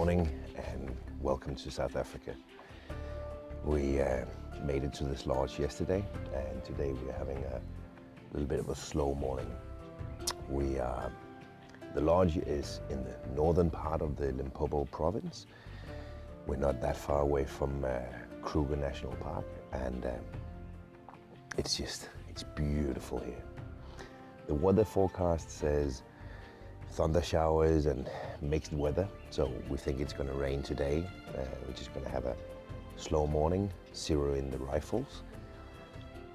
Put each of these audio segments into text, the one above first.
morning and welcome to South Africa. We made it to this lodge yesterday and today we're having a little bit of a slow morning. The lodge is in the northern part of the Limpopo province. We're not that far away from Kruger National Park and it's beautiful here. The weather forecast says thunder showers and mixed weather, so we think it's going to rain today. We're just going to have a slow morning, zero in the rifles,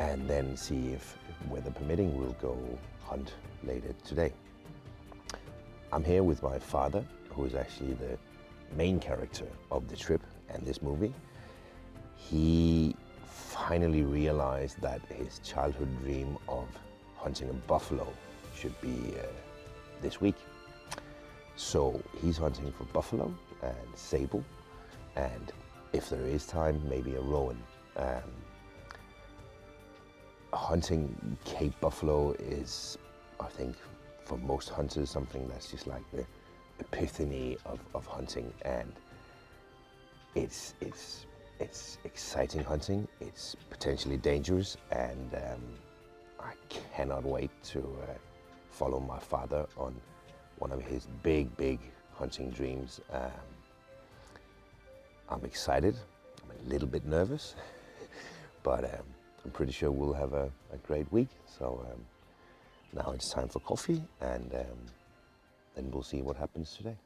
and then see if weather permitting we'll go hunt later today. I'm here with my father, who is actually the main character of the trip and this movie. He finally realized that his childhood dream of hunting a buffalo should be this week. So he's hunting for buffalo and sable, and if there is time, maybe a rowan. Hunting Cape buffalo is, I think, for most hunters, something that's just like the epiphany of hunting, and it's exciting hunting. It's potentially dangerous, and I cannot wait to follow my father on one of his big hunting dreams. I'm excited, I'm a little bit nervous, but I'm pretty sure we'll have a great week. So now it's time for coffee, and then we'll see what happens today.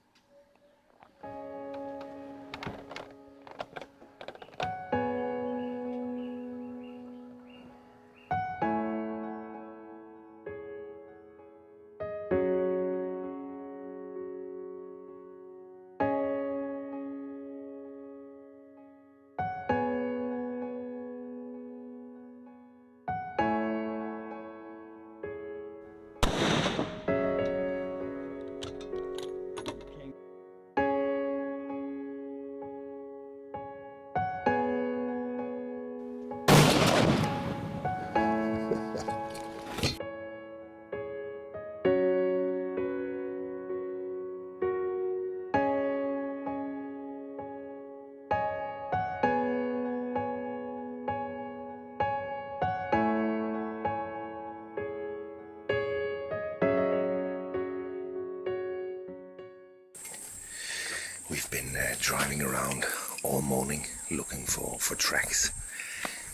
We've been driving around all morning looking for tracks.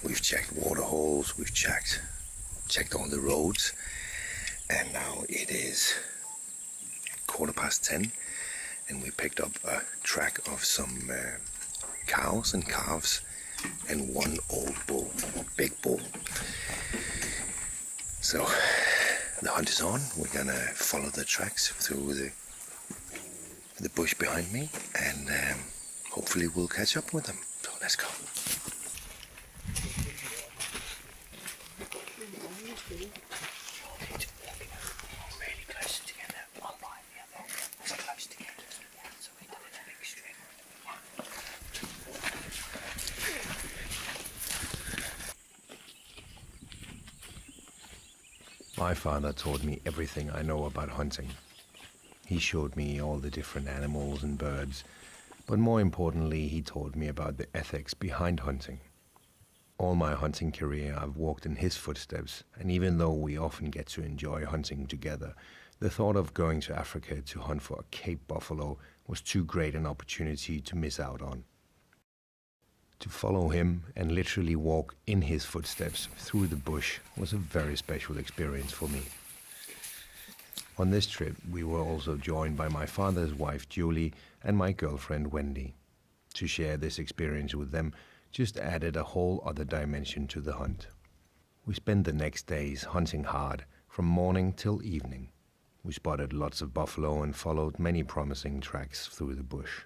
We've checked water holes, we've checked all the roads, and now it is 10:15 and we picked up a track of some cows and calves and one old bull, big bull. So the hunt is on. We're gonna follow the tracks through the bush behind me, and hopefully we'll catch up with them. So let's go. Really close together. One line, yeah, it's close together. Yeah, so we did it in a big string. My father taught me everything I know about hunting. He showed me all the different animals and birds, but more importantly, he taught me about the ethics behind hunting. All my hunting career, I've walked in his footsteps, and even though we often get to enjoy hunting together, the thought of going to Africa to hunt for a Cape buffalo was too great an opportunity to miss out on. To follow him and literally walk in his footsteps through the bush was a very special experience for me. On this trip, we were also joined by my father's wife, Julie, and my girlfriend, Wendy. To share this experience with them just added a whole other dimension to the hunt. We spent the next days hunting hard, from morning till evening. We spotted lots of buffalo and followed many promising tracks through the bush.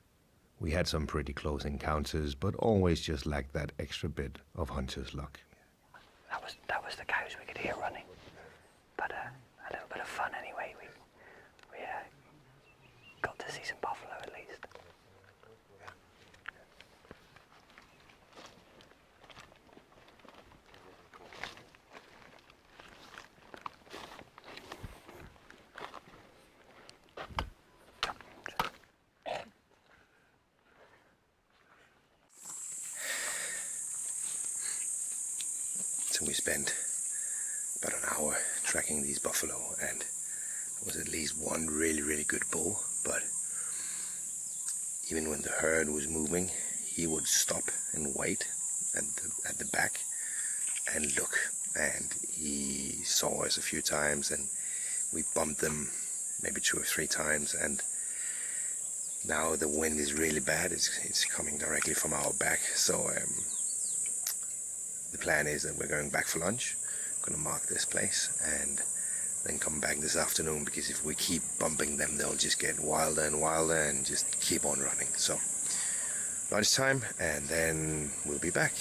We had some pretty close encounters, but always just lacked that extra bit of hunter's luck. That was the cows we could hear running, but a little bit of fun anyway. We got to see some buffalo at least. and we spent about an hour tracking these buffalo, and there was at least one really good bull, but even when the herd was moving, he would stop and wait at the back and look, and he saw us a few times, and we bumped them maybe 2 or 3 times, and now the wind is really bad. It's coming directly from our back, so the plan is that we're going back for lunch. Going to mark this place and then come back this afternoon, because if we keep bumping them, they'll just get wilder and wilder and just keep on running. So lunchtime, and then we'll be back.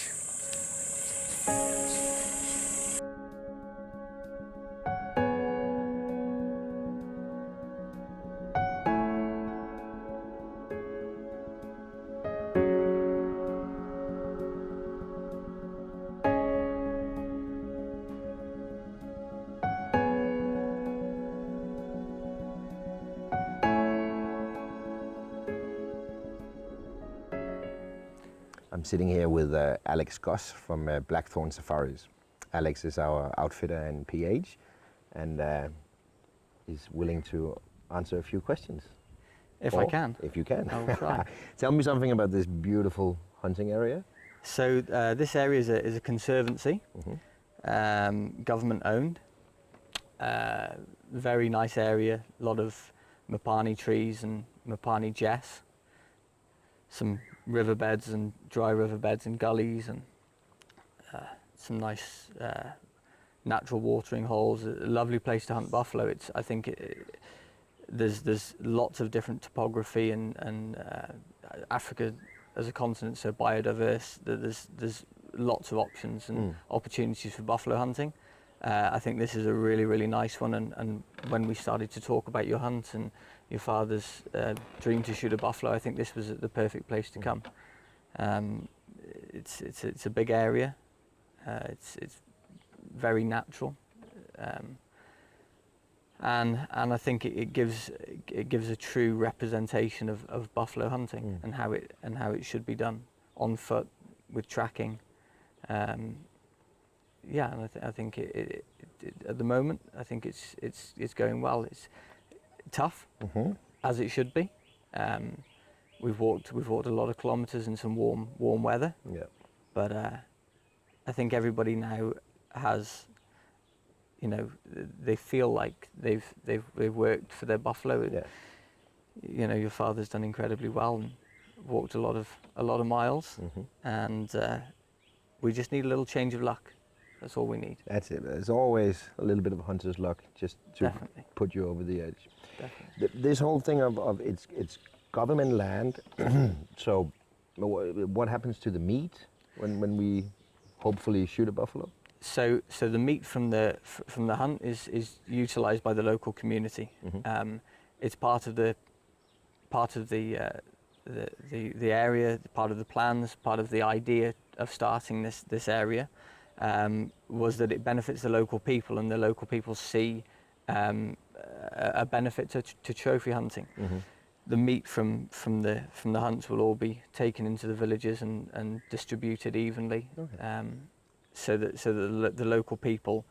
I'm sitting here with Alex Goss from Blackthorn Safaris. Alex is our outfitter and PH, and is willing to answer a few questions. If I can. If you can. I'll try. Tell me something about this beautiful hunting area. So this area is a conservancy, government owned. Very nice area, a lot of Mapani trees and Mapani jess. Some riverbeds and dry riverbeds and gullies, and some nice natural watering holes. A lovely place to hunt buffalo. I think there's lots of different topography, and Africa as a continent so biodiverse that there's lots of options and opportunities for buffalo hunting. I think this is a really nice one, and when we started to talk about your hunt and your father's dream to shoot a buffalo, I think this was the perfect place to come. It's a big area. It's very natural, and I think it gives a true representation of buffalo hunting and how it should be done on foot with tracking. Yeah, and I think it at the moment, I think it's going well. It's tough, as it should be. We've walked a lot of kilometres in some warm weather. Yeah. But I think everybody now has, they feel like they've worked for their buffalo. Yeah. Your father's done incredibly well and walked a lot of miles, and we just need a little change of luck. That's all we need. That's it. There's always a little bit of hunter's luck just to Definitely. put you over the edge. Definitely. This whole thing of it's government land. So what happens to the meat when we hopefully shoot a buffalo? So the meat from the hunt is utilised by the local community. It's part of the area, part of the plans, part of the idea of starting this area. Was that it benefits the local people, and the local people see a benefit to trophy hunting. The meat from the hunts will all be taken into the villages and distributed evenly, so that the local people,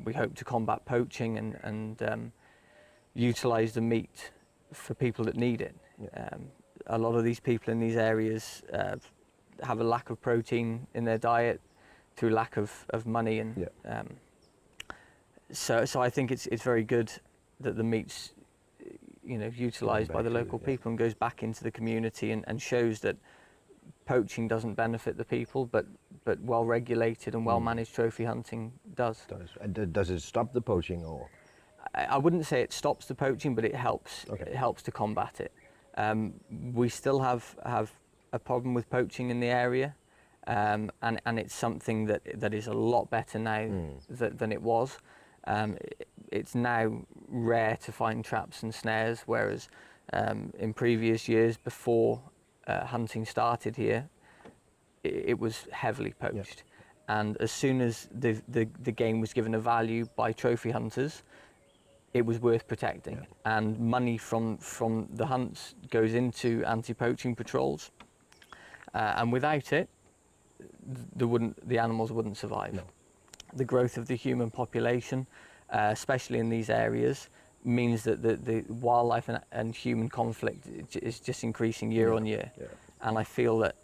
we hope to combat poaching and utilise the meat for people that need it. A lot of these people in these areas have a lack of protein in their diet through lack of money, and so I think it's very good that the meat's utilised by the local people and goes back into the community and shows that poaching doesn't benefit the people, but well regulated and well managed trophy hunting does. And does it stop the poaching, or? I wouldn't say it stops the poaching, but it helps. Okay. It helps to combat it. We still have a problem with poaching in the area, and it's something that is a lot better now than it was. It's now rare to find traps and snares, whereas in previous years before hunting started here, it was heavily poached. And as soon as the game was given a value by trophy hunters, it was worth protecting. And money from the hunts goes into anti-poaching patrols. And without it, the animals wouldn't survive. No. The growth of the human population, especially in these areas, means that the wildlife and human conflict is just increasing year on year. Yeah. And I feel that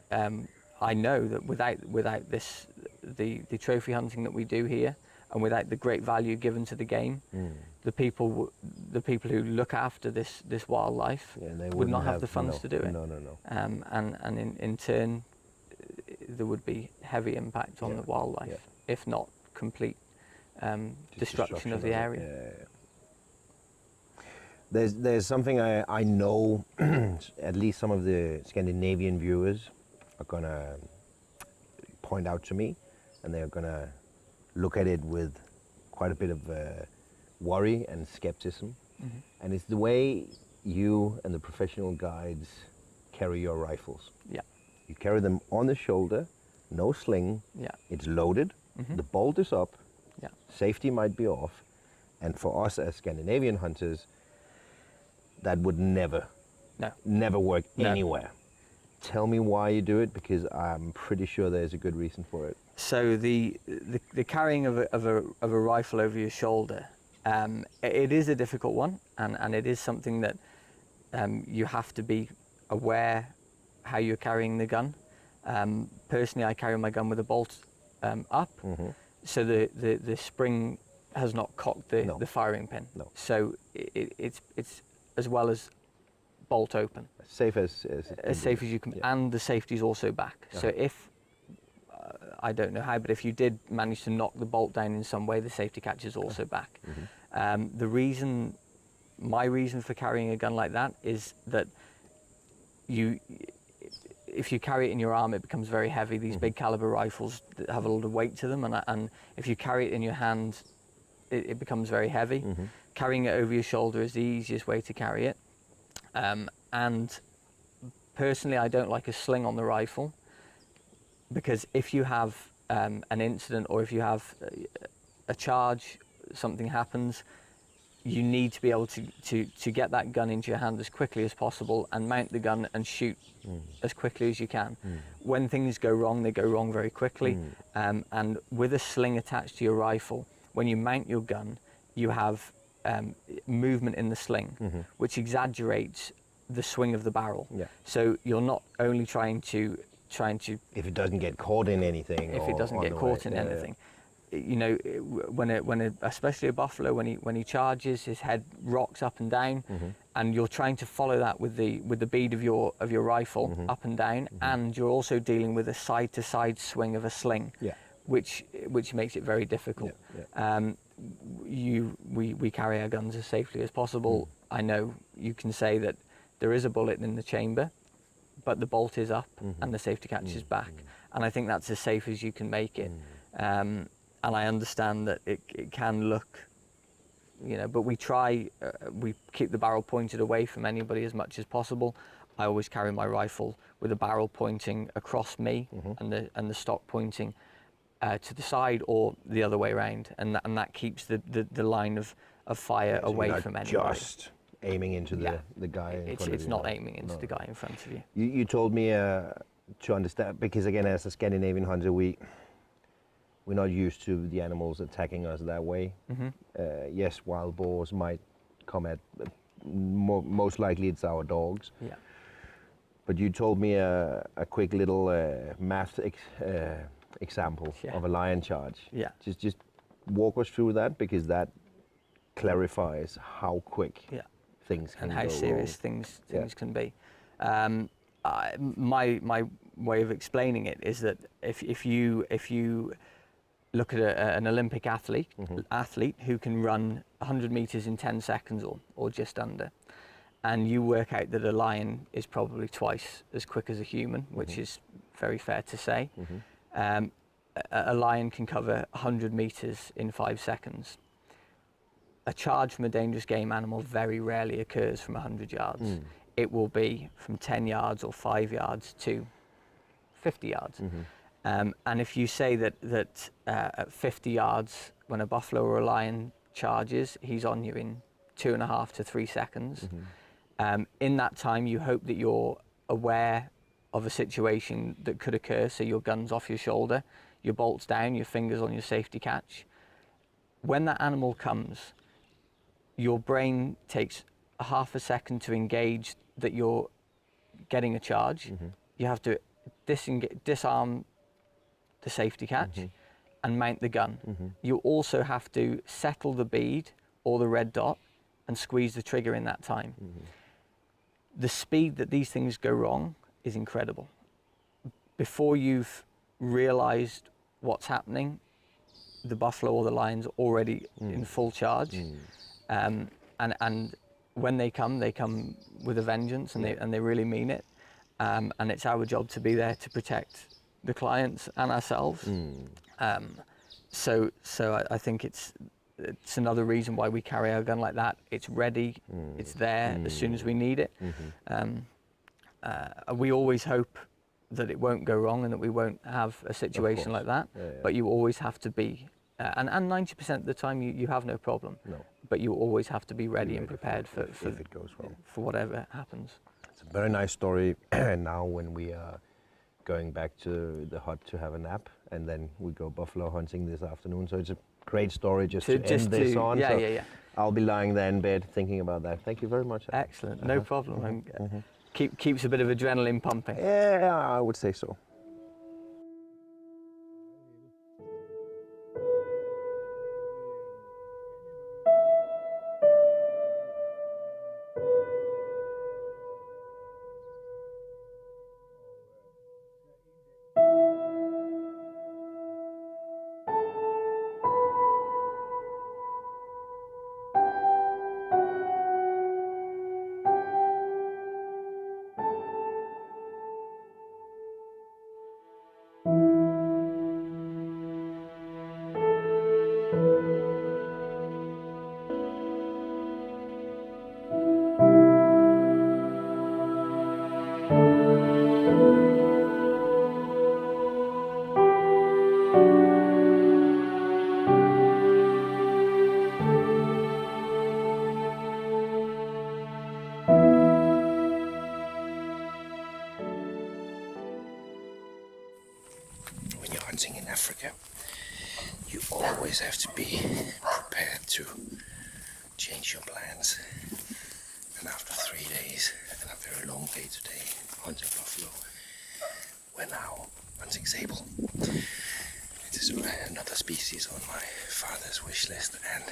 I know that without this, the trophy hunting that we do here, and without the great value given to the game, the people who look after this wildlife Yeah, they would not wouldn't have the funds to do it. No. And in turn, there would be heavy impact on Yeah, the wildlife, yeah. if not complete Just destruction of the it. area. Yeah. There's something I know at least some of the Scandinavian viewers are gonna point out to me, and they're gonna look at it with quite a bit of worry and skepticism. And it's the way you and the professional guides carry your rifles. Yeah. You carry them on the shoulder, no sling. Yeah. It's loaded. The bolt is up. Yeah. Safety might be off. And for us as Scandinavian hunters, that would never work anywhere. Tell me why you do it, because I'm pretty sure there's a good reason for it. So the carrying of a rifle over your shoulder, it is a difficult one, and it is something that you have to be aware how you're carrying the gun. Personally, I carry my gun with a bolt up, so the spring has not cocked the firing pin. No. So it's as well as bolt open. As safe as Safe as you can, Yeah. and the safety's also back. So if I don't know how, but if you did manage to knock the bolt down in some way, the safety catch is also back. My reason for carrying a gun like that is that if you carry it in your arm, it becomes very heavy. These big caliber rifles that have a lot of weight to them, and if you carry it in your hand, it becomes very heavy. Carrying it over your shoulder is the easiest way to carry it. And personally, I don't like a sling on the rifle, because if you have an incident, or if you have a charge, something happens, you need to be able to get that gun into your hand as quickly as possible and mount the gun and shoot as quickly as you can. When things go wrong, they go wrong very quickly. And with a sling attached to your rifle, when you mount your gun, you have movement in the sling, which exaggerates the swing of the barrel. Yeah. So you're not only trying to if it doesn't get caught in anything. if it doesn't get caught in anything. You know, especially a buffalo, when he charges, his head rocks up and down, and you're trying to follow that with the bead of your rifle up and down, and you're also dealing with a side to side swing of a sling, which makes it very difficult. We carry our guns as safely as possible. I know you can say that there is a bullet in the chamber, but the bolt is up and the safety catch is back, and I think that's as safe as you can make it. And I understand that it can look, you know, but we try, we keep the barrel pointed away from anybody as much as possible. I always carry my rifle with the barrel pointing across me and the stock pointing to the side or the other way around, and that keeps the line of fire away from anybody. Just aiming into the guy in front of you. It's not aiming into the guy in front of you. You told me to understand, because again, as a Scandinavian hunter, we're not used to the animals attacking us that way. Yes, wild boars might come at, most likely it's our dogs. Yeah. But you told me a quick little math example of a lion charge. Yeah. Just walk us through that, because that clarifies how quick things can and how go serious wrong. things can be. My way of explaining it is that if you look at an Olympic athlete who can run 100 meters in 10 seconds or just under, and you work out that a lion is probably twice as quick as a human, which is very fair to say. A lion can cover 100 meters in 5 seconds. A charge from a dangerous game animal very rarely occurs from 100 yards. It will be from 10 yards or 5 yards to 50 yards. And if you say that at 50 yards, when a buffalo or a lion charges, he's on you in 2.5 to 3 seconds. In that time, you hope that you're aware of a situation that could occur. So your gun's off your shoulder, your bolt's down, your finger's on your safety catch. When that animal comes, your brain takes a half a second to engage that you're getting a charge. You have to disarm the safety catch and mount the gun. You also have to settle the bead or the red dot and squeeze the trigger in that time. The speed that these things go wrong is incredible. Before you've realized what's happening, the buffalo or the lion's already in full charge. And when they come with a vengeance, and they really mean it. And it's our job to be there to protect the clients and ourselves. So I think it's another reason why we carry our gun like that. It's ready, it's there as soon as we need it. We always hope that it won't go wrong and that we won't have a situation like that. But you always have to be, and 90% of the time you have no problem. No. But you always have to be ready and prepared for if it goes wrong. For whatever happens. It's a very nice story. And now when we are going back to the hut to have a nap, and then we go buffalo hunting this afternoon. So it's a great story just to end this on. Yeah, so yeah. I'll be lying there in bed thinking about that. Thank you very much. Excellent, no problem. Keeps a bit of adrenaline pumping. Yeah, I would say so. When you're hunting in Africa, you always have to be prepared to change your plans. And after 3 days, and a very long day today, hunting buffalo, we're now hunting sable. It is another species on my father's wish list, and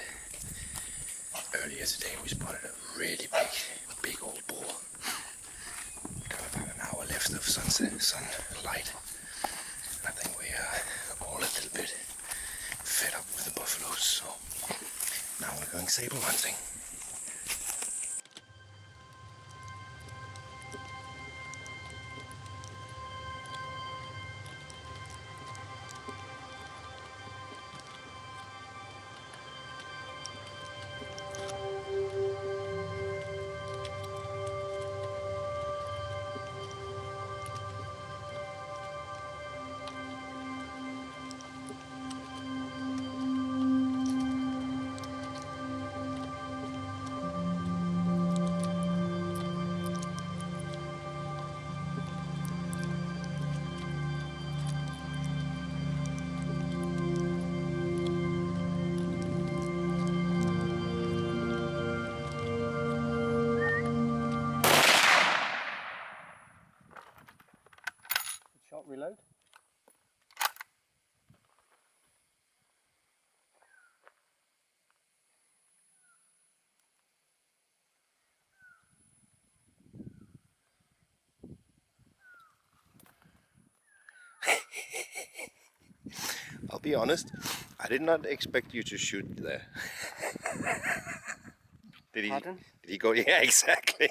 earlier today we spotted a really big old bull. Got about an hour left of sunlight. I think we are all a little bit fed up with the buffaloes, so now we're going sable hunting. Shot reload. I'll be honest, I did not expect you to shoot there. Pardon? Did he go? Yeah, exactly.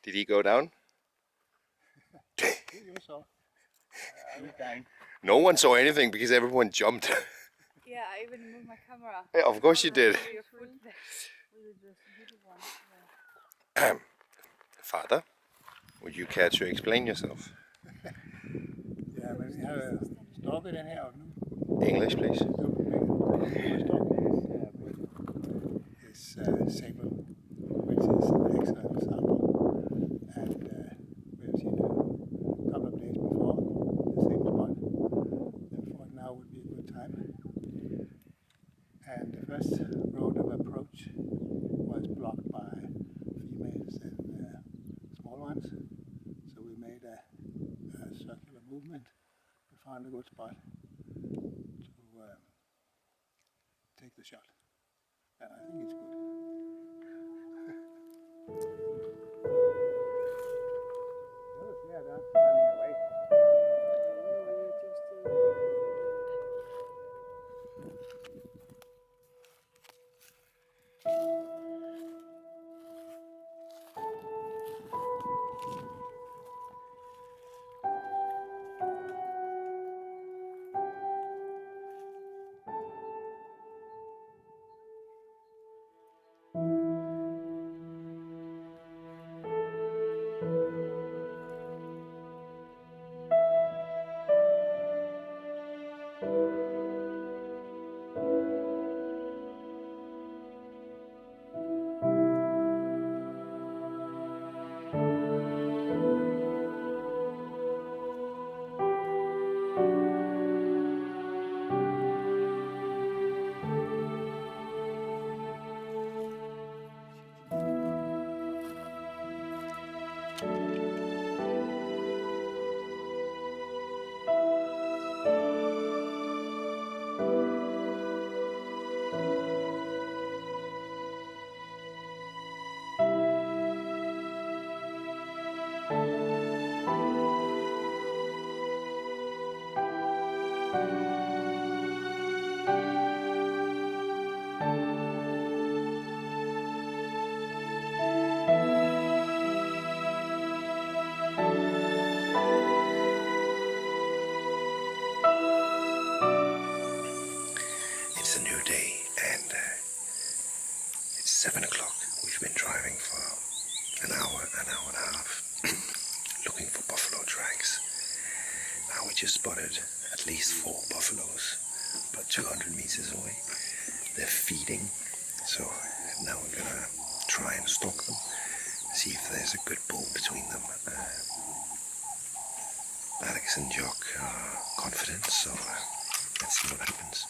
Did he go down? You saw. Down. No one saw anything because everyone jumped. Yeah, I even moved my camera. Yeah, of course you did. Father, would you care to explain yourself? Ja, men vi har stoppet den her nu. English, please. Is sable, which is an excellent sample, and we've seen found a good spot to take the shot. And I think it's good. Yeah, that's running away. It's a new day, and it's 7 o'clock. We've been driving for an hour and a half, looking for buffalo tracks. Now we just spotted at least 4 buffaloes, about 200 meters away. They're feeding, so now we're gonna try and stalk them, see if there's a good bull between them. Alex and Jock are confident, so let's see what happens.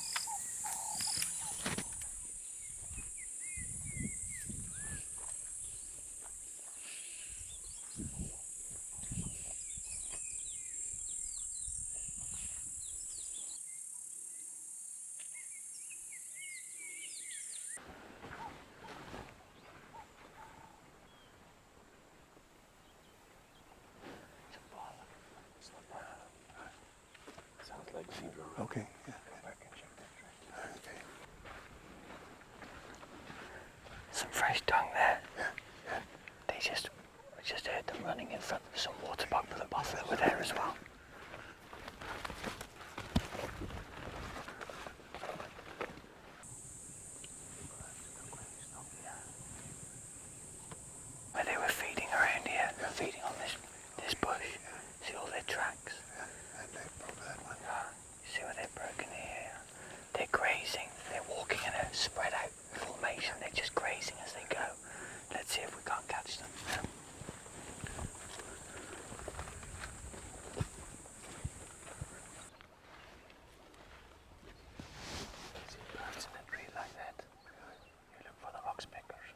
Sounds like zebra. Okay, yeah. Some fresh dung there. We just heard them running in front of some water buffalo. The buffalo were there as well. Where they were feeding around here, feeding on this bush. See all their tracks. And they broke that one. You see where they're broken here? They're grazing. They're walking in a spread out formation. They're just grazing as they go. Let's see if we can't catch them. See birds in a tree like that. You look for the oxpeckers.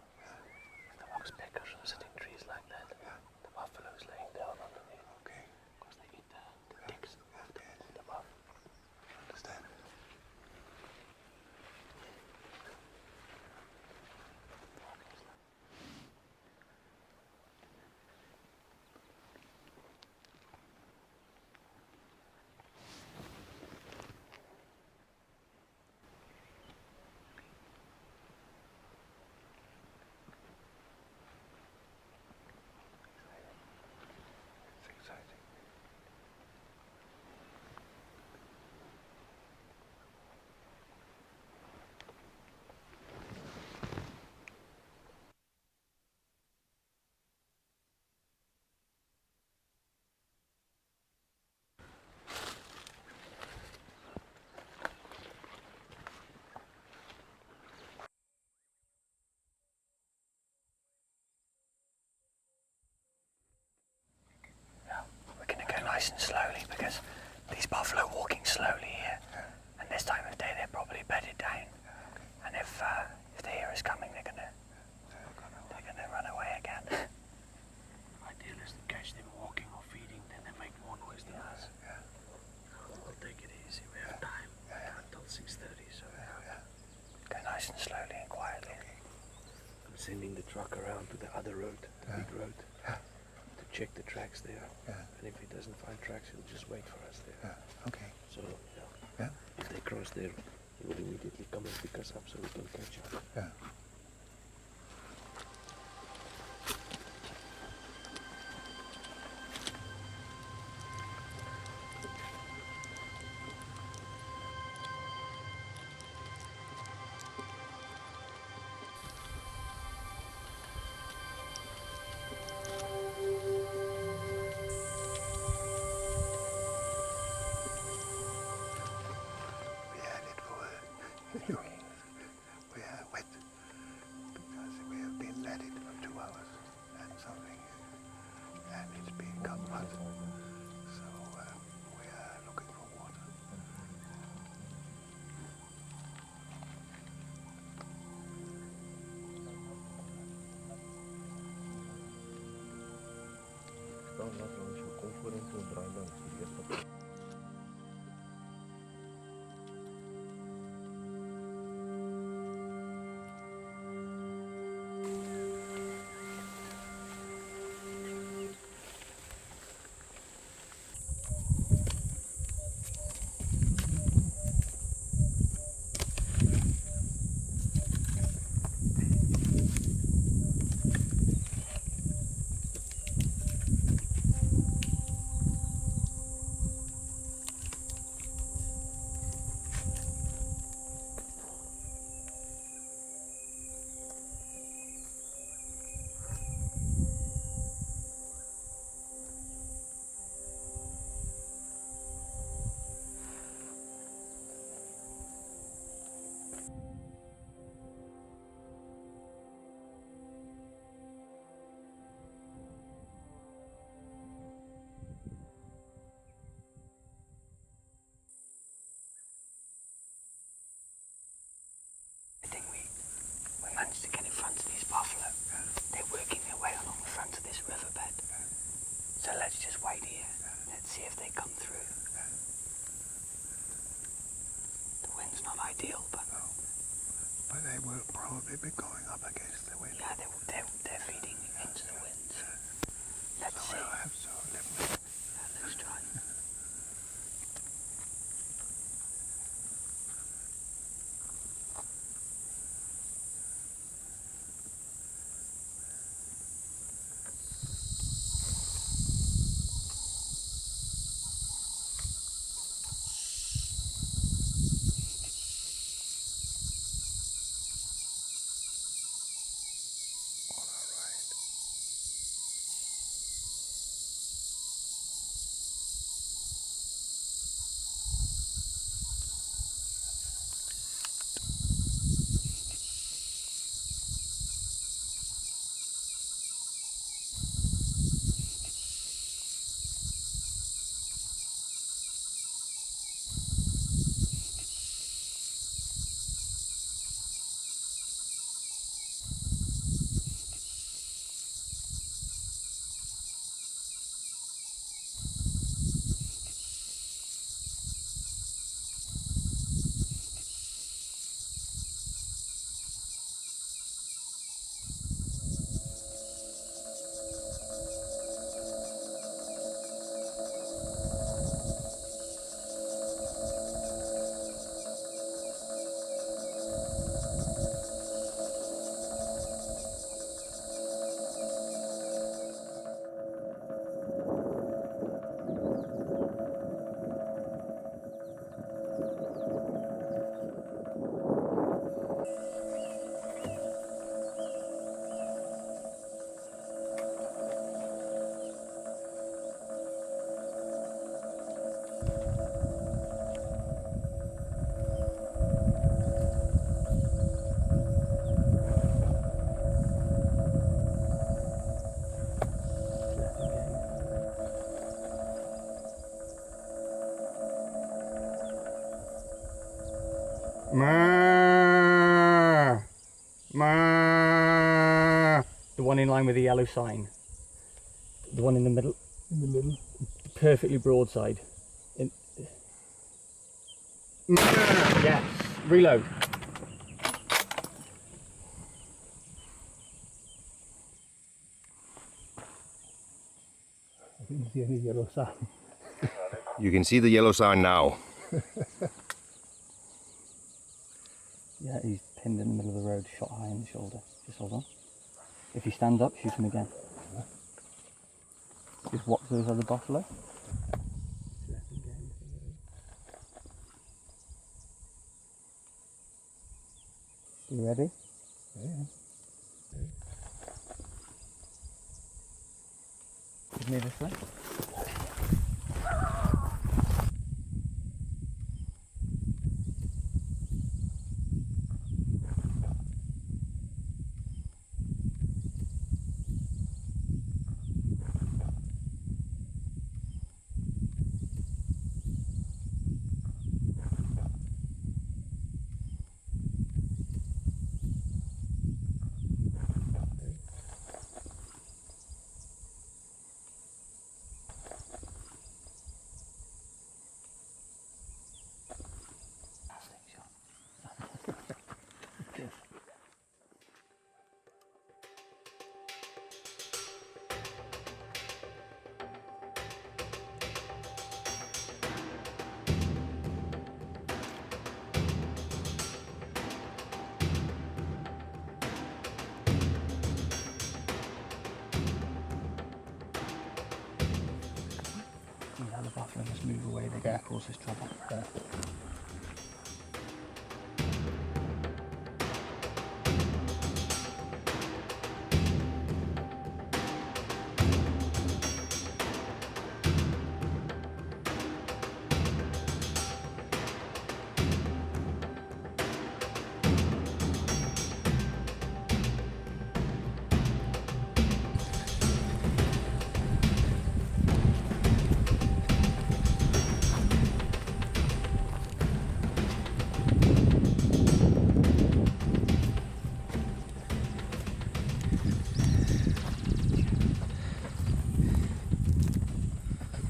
If the oxpeckers are sitting trees like that, the buffalo's laying down underneath. Okay. Because they eat the ticks of the buff. Understand. It's exciting. We're going to go nice and slowly because these buffalo walking slowly here, and this time of day they're probably bedded down. And if they hear us coming, they're gonna run away again. Ideal is to catch them walking or feeding, then they make more noise than us. We'll take send the truck around to the other road, the big road, to check the tracks there. Yeah. And if he doesn't find tracks, he'll just wait for us there. Yeah. Okay. So, Yeah. if they cross there, he will immediately come and pick us up so we can catch up. Yeah. We had it for we are wet because we have been at it for 2 hours and something, and it's been Kamman. So we are looking for water. I think we managed to get in front of these buffalo. They're working their way along the front of this riverbed. So let's just wait here. Let's see if they come through. The wind's not ideal, but But they will probably be going up against the wind. yeah, they're feeding into the wind. Let's So see. we'll have to let me. Let's try. Ma, ma. The one in line with the yellow sign. The one in the middle. In the middle. Perfectly broadside. Yes. Reload. I didn't see any yellow sign. You can see the yellow sign now. Yeah, he's pinned in the middle of the road, shot high in the shoulder. Just hold on. If he stands up, shoot him again. Just watch those other buffalo. You ready? Yeah. Give me this way. Yeah, the buffalo must move away, they can cause us trouble.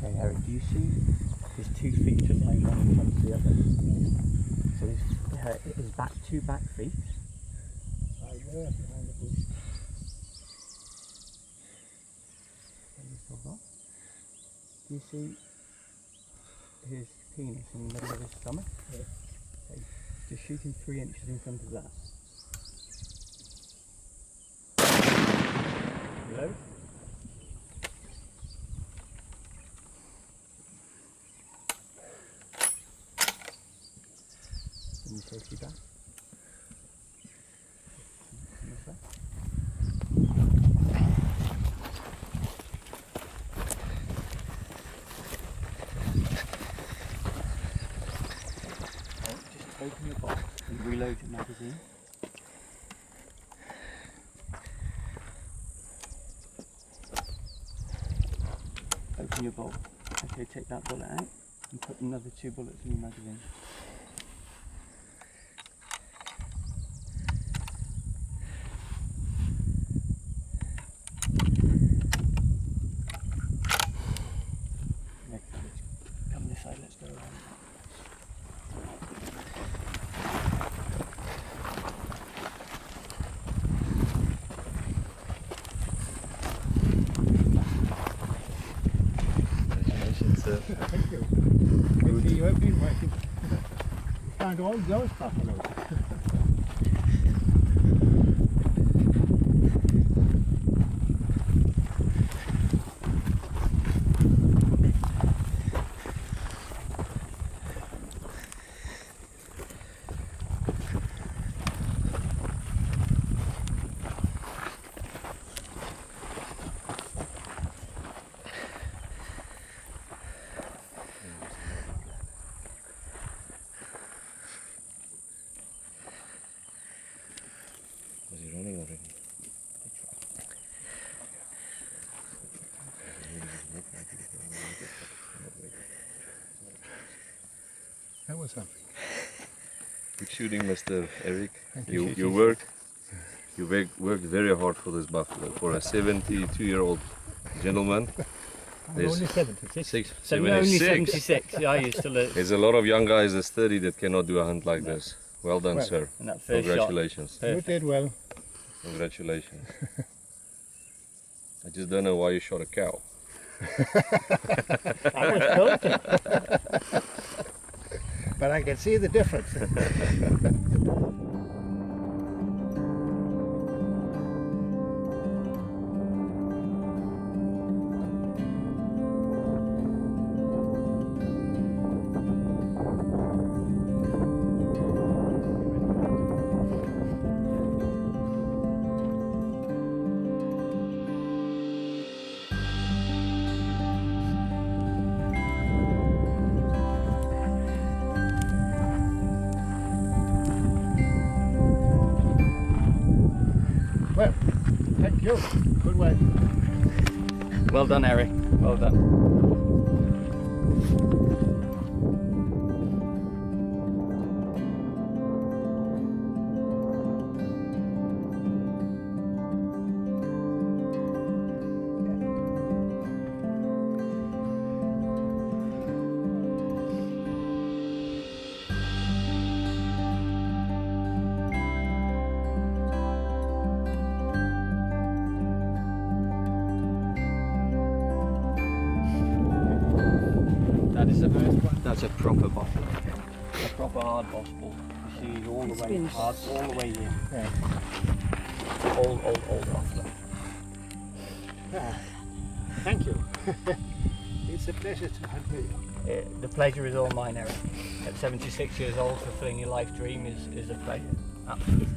Okay, Eric, do you see his 2 feet just like one in front of the other? So his back, 2 back feet. Right there behind the bush. Do you see his penis in the middle of his stomach? Yeah. Okay. Just shoot him 3 inches in front of that. Reload. Bring you safely back. Come this way. Just open your box and reload your magazine. Open your bolt. Okay, take that bullet out and put another 2 bullets in your magazine. Next, come this side, let's go around. Thank you. Maybe you have been working. Found all those buffaloes. Was he running already? That was something. Good shooting, Mr. Eric. Thank You you. worked very hard for this buffalo. For a 72-year-old gentleman, I'm There's only 76. Only 76. 76. Yeah, you're still a... There's a lot of young guys that's 30 that cannot do a hunt like this. Well done, Well, sir. And that first Congratulations. You did well. Congratulations. I just don't know why you shot a cow. I was joking. But I can see the difference. Well, thank you. Good work. Well done, Eric. Well done. That is a that's a proper bottle. A proper hard bottle. You see all the way hard, all the way in. Yeah. Old bottle. Thank you. It's a pleasure to hunt with you. The pleasure is all mine, Eric. At 76 years old, fulfilling your life dream is a pleasure. Absolutely.